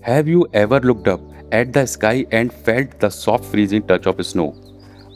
Have you ever looked up at the sky and felt the soft freezing touch of snow?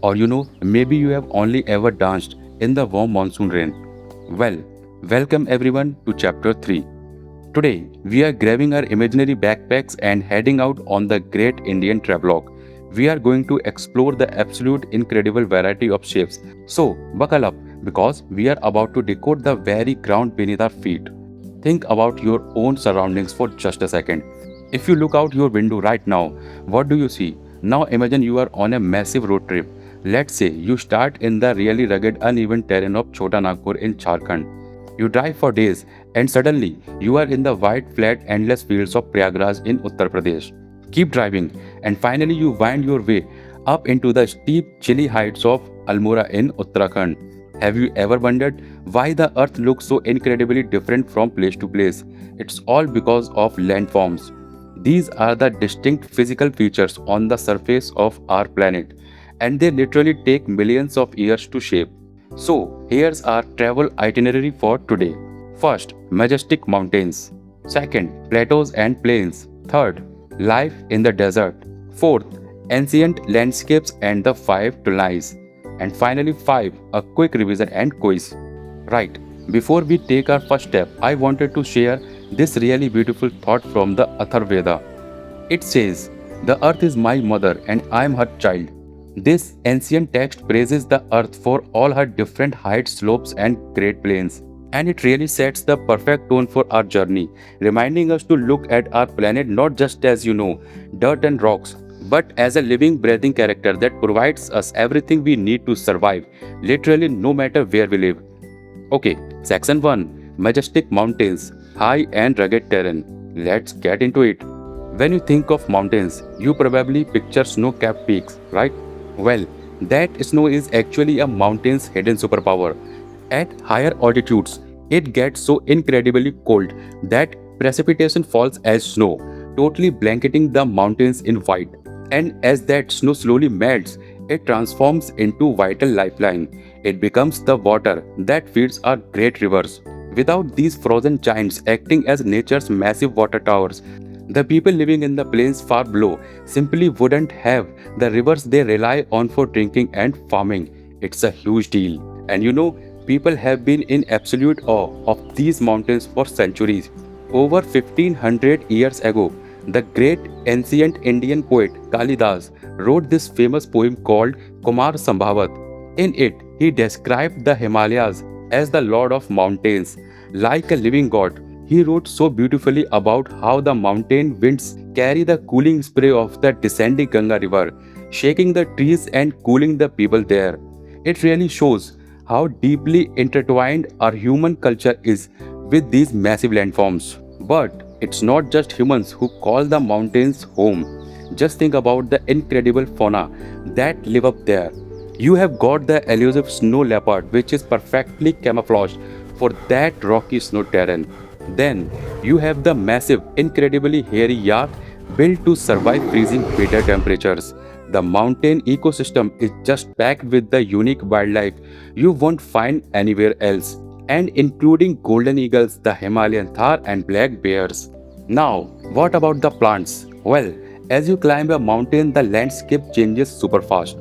Or maybe you have only ever danced in the warm monsoon rain. Well, welcome everyone to chapter 3. Today, we are grabbing our imaginary backpacks and heading out on the great Indian travelogue. We are going to explore the absolute incredible variety of shapes. So, buckle up because we are about to decode the very ground beneath our feet. Think about your own surroundings for just a second. If you look out your window right now, what do you see? Now imagine you are on a massive road trip. Let's say you start in the really rugged, uneven terrain of Chota Nagpur in Jharkhand. You drive for days and suddenly you are in the wide, flat, endless fields of Prayagraj in Uttar Pradesh. Keep driving and finally you wind your way up into the steep, chilly heights of Almora in Uttarakhand. Have you ever wondered why the earth looks so incredibly different from place to place? It's all because of landforms. These are the distinct physical features on the surface of our planet, and they literally take millions of years to shape. So, here's our travel itinerary for today. First, majestic mountains. Second, plateaus and plains. Third, life in the desert. Fourth, ancient landscapes and the five Tulais. And finally, 5, a quick revision and quiz. Right, before we take our first step, I wanted to share this really beautiful thought from the Atharvaveda. It says, "The earth is my mother and I am her child." This ancient text praises the earth for all her different heights, slopes, and great plains. And it really sets the perfect tone for our journey, reminding us to look at our planet not just as dirt and rocks, but as a living, breathing character that provides us everything we need to survive, literally, no matter where we live. Okay, section 1, Majestic Mountains, High and Rugged Terrain. Let's get into it. When you think of mountains, you probably picture snow capped peaks, right? Well, that snow is actually a mountain's hidden superpower. At higher altitudes, it gets so incredibly cold that precipitation falls as snow, totally blanketing the mountains in white. And as that snow slowly melts, it transforms into vital lifeline. It becomes the water that feeds our great rivers. Without these frozen giants acting as nature's massive water towers, the people living in the plains far below simply wouldn't have the rivers they rely on for drinking and farming. It's a huge deal. And people have been in absolute awe of these mountains for centuries. Over 1500 years ago, the great ancient Indian poet Kalidas wrote this famous poem called Kumar Sambhavat. In it, he described the Himalayas as the lord of mountains, like a living god. He wrote so beautifully about how the mountain winds carry the cooling spray of the descending Ganga river, shaking the trees and cooling the people there. It really shows how deeply intertwined our human culture is with these massive landforms. But it's not just humans who call the mountains home. Just think about the incredible fauna that live up there. You have got the elusive snow leopard, which is perfectly camouflaged for that rocky snow terrain. Then you have the massive, incredibly hairy yak built to survive freezing bitter temperatures. The mountain ecosystem is just packed with the unique wildlife you won't find anywhere else, and including golden eagles, the Himalayan thar, and black bears. Now, what about the plants? Well, as you climb a mountain, the landscape changes super fast.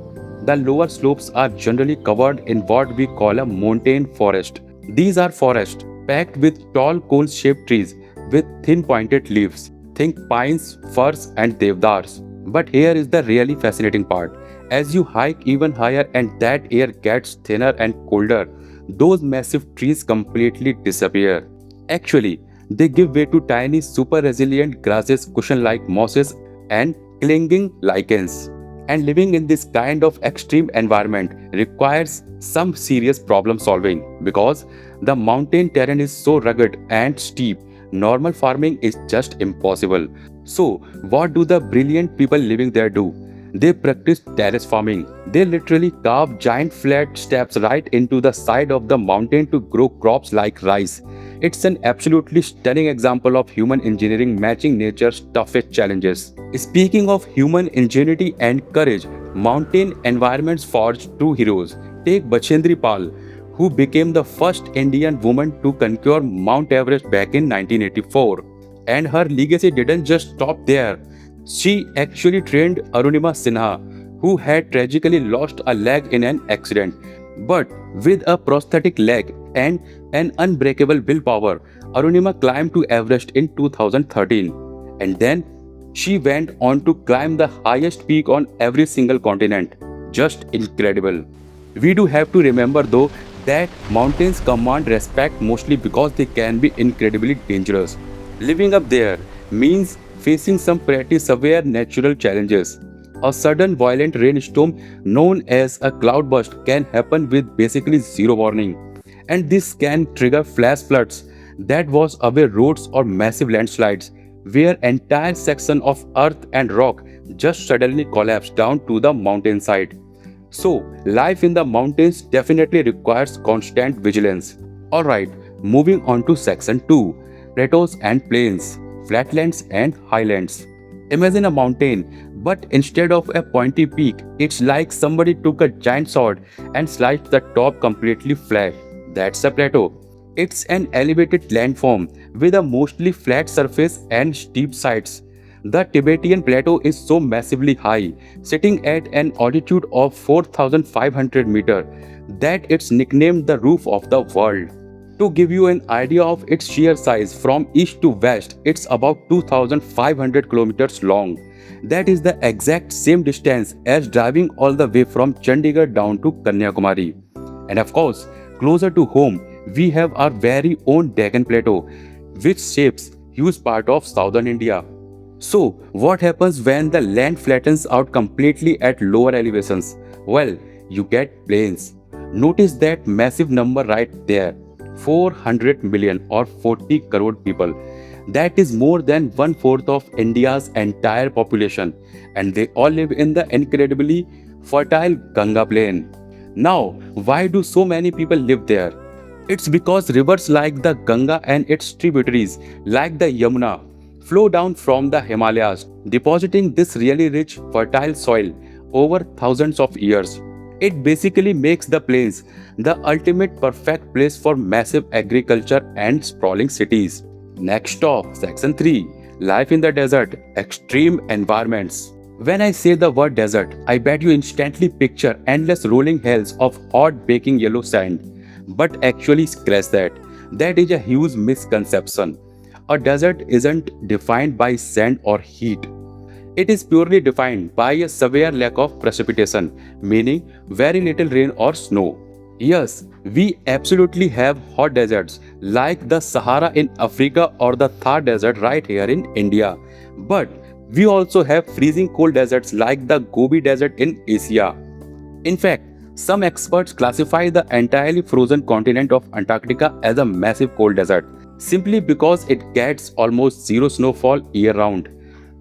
The lower slopes are generally covered in what we call a montane forest. These are forests packed with tall cone-shaped trees with thin pointed leaves. Think pines, firs, and devdars. But here is the really fascinating part. As you hike even higher and that air gets thinner and colder, those massive trees completely disappear. Actually, they give way to tiny, super resilient grasses, cushion like mosses, and clinging lichens. And living in this kind of extreme environment requires some serious problem solving because the mountain terrain is so rugged and steep, normal farming is just impossible. So, what do the brilliant people living there do? They practice terrace farming. They literally carve giant flat steps right into the side of the mountain to grow crops like rice. It's an absolutely stunning example of human engineering matching nature's toughest challenges. Speaking of human ingenuity and courage, mountain environments forged true heroes. Take Bachendri Pal, who became the first Indian woman to conquer Mount Everest back in 1984. And her legacy didn't just stop there. She actually trained Arunima Sinha, who had tragically lost a leg in an accident. But with a prosthetic leg and an unbreakable willpower, Arunima climbed to Everest in 2013. And then she went on to climb the highest peak on every single continent. Just incredible. We do have to remember though that mountains command respect mostly because they can be incredibly dangerous. Living up there means facing some pretty severe natural challenges. A sudden violent rainstorm known as a cloudburst can happen with basically zero warning. And this can trigger flash floods that wash away roads or massive landslides where entire section of earth and rock just suddenly collapse down to the mountainside. So, life in the mountains definitely requires constant vigilance. Alright, moving on to section 2, plateaus and plains, flatlands and highlands. Imagine a mountain, but instead of a pointy peak, it's like somebody took a giant sword and sliced the top completely flat. That's a plateau. It's an elevated landform with a mostly flat surface and steep sides. The Tibetan plateau is so massively high, sitting at an altitude of 4,500 meters, that it's nicknamed the roof of the world. To give you an idea of its sheer size from east to west, it's about 2,500 kilometers long. That is the exact same distance as driving all the way from Chandigarh down to Kanyakumari. And of course, closer to home, we have our very own Deccan Plateau, which shapes huge part of southern India. So, what happens when the land flattens out completely at lower elevations? Well, you get plains. Notice that massive number right there, 400 million or 40 crore people. That is more than one fourth of India's entire population, and they all live in the incredibly fertile Ganga plain. Now, why do so many people live there? It's because rivers like the Ganga and its tributaries, like the Yamuna, flow down from the Himalayas, depositing this really rich, fertile soil over thousands of years. It basically makes the plains the ultimate perfect place for massive agriculture and sprawling cities. Next stop, section 3, life in the desert, extreme environments. When I say the word desert, I bet you instantly picture endless rolling hills of hot baking yellow sand. But actually, scratch that. That is a huge misconception. A desert isn't defined by sand or heat. It is purely defined by a severe lack of precipitation, meaning very little rain or snow. Yes, we absolutely have hot deserts like the Sahara in Africa or the Thar Desert right here in India. But we also have freezing cold deserts like the Gobi Desert in Asia. In fact, some experts classify the entirely frozen continent of Antarctica as a massive cold desert simply because it gets almost zero snowfall year round.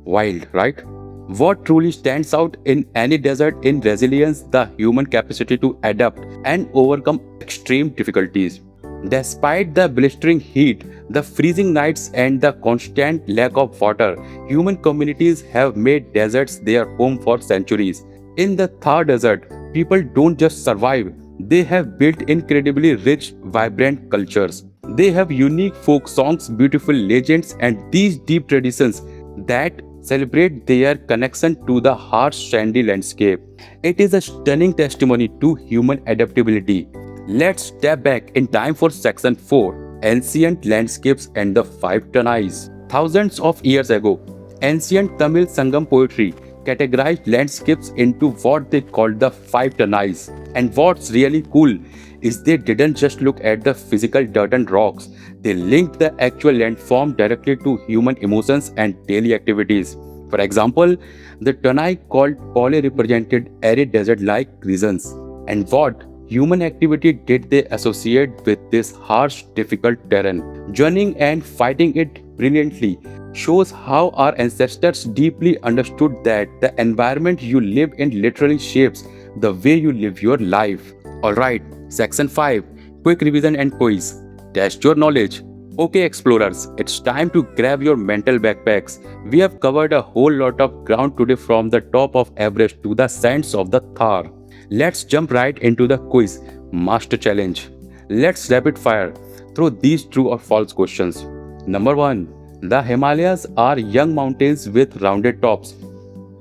Wild, right? What truly stands out in any desert in resilience the human capacity to adapt and overcome extreme difficulties. Despite the blistering heat, the freezing nights and the constant lack of water, human communities have made deserts their home for centuries. In the Thar Desert, people don't just survive, they have built incredibly rich, vibrant cultures. They have unique folk songs, beautiful legends, and these deep traditions that celebrate their connection to the harsh, sandy landscape. It is a stunning testimony to human adaptability. Let's step back in time for section 4, Ancient Landscapes and the Five Tanais. Thousands of years ago, ancient Tamil Sangam poetry categorized landscapes into what they called the five tanais. And what's really cool is they didn't just look at the physical dirt and rocks, they linked the actual landform directly to human emotions and daily activities. For example, the tanai called Pole represented arid desert-like regions. And what human activity did they associate with this harsh, difficult terrain? Journeying and fighting it brilliantly shows how our ancestors deeply understood that the environment you live in literally shapes the way you live your life. Alright, section 5, quick revision and quiz. Test your knowledge. Okay explorers, it's time to grab your mental backpacks. We have covered a whole lot of ground today from the top of Everest to the sands of the Thar. Let's jump right into the quiz master challenge. Let's rapid fire through these true or false questions. Number 1. The Himalayas are young mountains with rounded tops.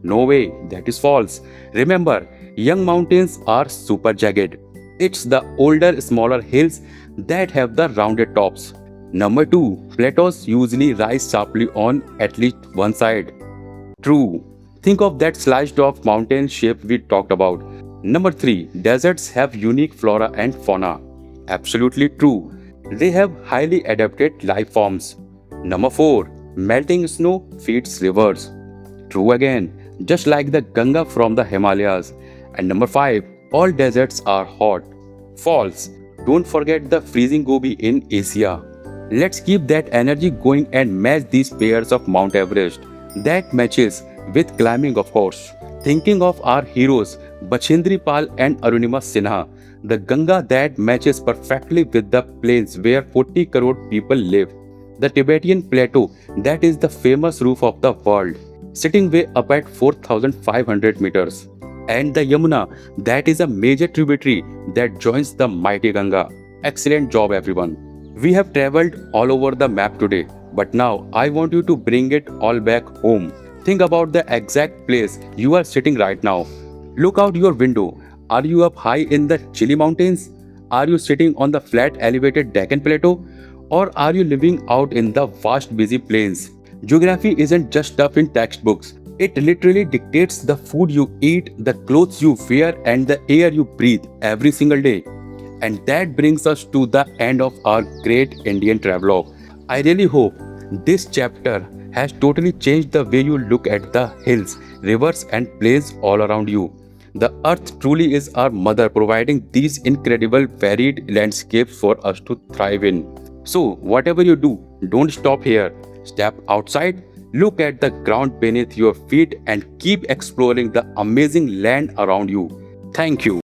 No way, that is false. Remember, young mountains are super jagged. It's the older, smaller hills that have the rounded tops. Number 2, plateaus usually rise sharply on at least one side. True. Think of that sliced off mountain shape we talked about. Number 3, deserts have unique flora and fauna. Absolutely true. They have highly adapted life forms. Number 4, melting snow feeds rivers. True again, just like the Ganga from the Himalayas. And number 5, all deserts are hot. False. Don't forget the freezing Gobi in Asia. Let's keep that energy going and match these pairs of Mount Everest. That matches with climbing, of course. Thinking of our heroes, Bachindri Pal and Arunima Sinha, the Ganga that matches perfectly with the plains where 40 crore people live. The Tibetan Plateau that is the famous roof of the world, sitting way up at 4,500 meters. And the Yamuna that is a major tributary that joins the mighty Ganga. Excellent job, everyone. We have traveled all over the map today, but now I want you to bring it all back home. Think about the exact place you are sitting right now. Look out your window. Are you up high in the Chili Mountains? Are you sitting on the flat elevated Deccan Plateau? Or are you living out in the vast busy plains? Geography isn't just stuff in textbooks. It literally dictates the food you eat, the clothes you wear, and the air you breathe every single day. And that brings us to the end of our great Indian travelogue. I really hope this chapter has totally changed the way you look at the hills, rivers, and plains all around you. The earth truly is our mother, providing these incredible varied landscapes for us to thrive in. So, whatever you do, don't stop here. Step outside, look at the ground beneath your feet, and keep exploring the amazing land around you. Thank you.